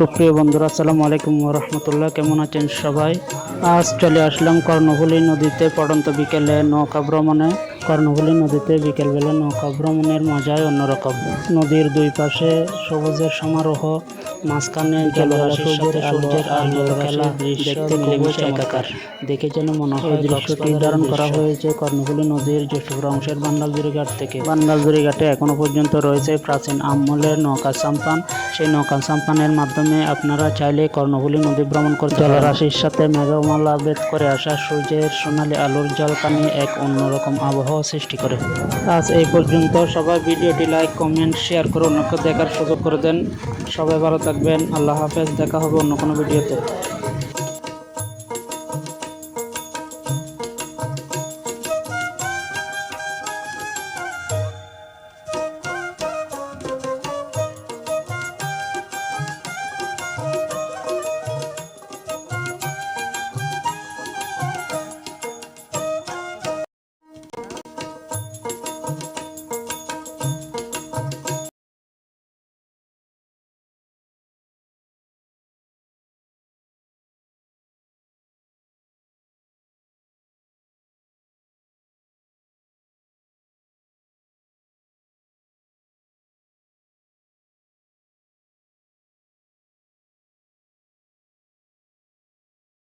সুপ্রিয় বন্ধুরা, আসসালামু আলাইকুম ওয়া রাহমাতুল্লাহ। কেমন আছেন সবাই? আজ চলে আসলাম কর্ণফুলী নদীতে পড়ন্ত বিকেলে নৌকা ভ্রমণে। কর্ণফুলী নদীতে বিকেলবেলা নৌকা ভ্রমণের মজাই অন্যরকম। নদীর দুই পাশে সবুজের সমারোহ, মাঝখানে জলরাশির সাথে সূর্যের আলো খেলা, দেখতে মিলেমিশে একাকার। দেখে যেন মনে হয় দৃশ্যটি ধারণ করা হয়েছে কর্ণফুলী নদীর যশোর অংশের বান্ডালজুড়ি ঘাট থেকে। বান্ডালজুড়ি ঘাটে এখনো পর্যন্ত রয়েছে প্রাচীন আমলের নৌকা সাম্পান। সেই নৌকা সাম্পানের মাধ্যমে আপনারা চাইলে কর্ণফুলী নদী ভ্রমণ করতে পারেন। জলরাশির সাথে মেঘমালা ভেদ করে আসা সূর্যের সোনালী আলোর ঝলকানি এক অন্যরকম আবহাওয়া সৃষ্টি করে। আজ এই পর্যন্ত। সবাই ভিডিওটি লাইক, কমেন্ট, শেয়ার করে অন্যকে দেখার সুযোগ করে দেন। সবাই ভালো থাকবেন। আল্লাহ হাফেজ। দেখা হবে অন্য কোনো ভিডিওতে।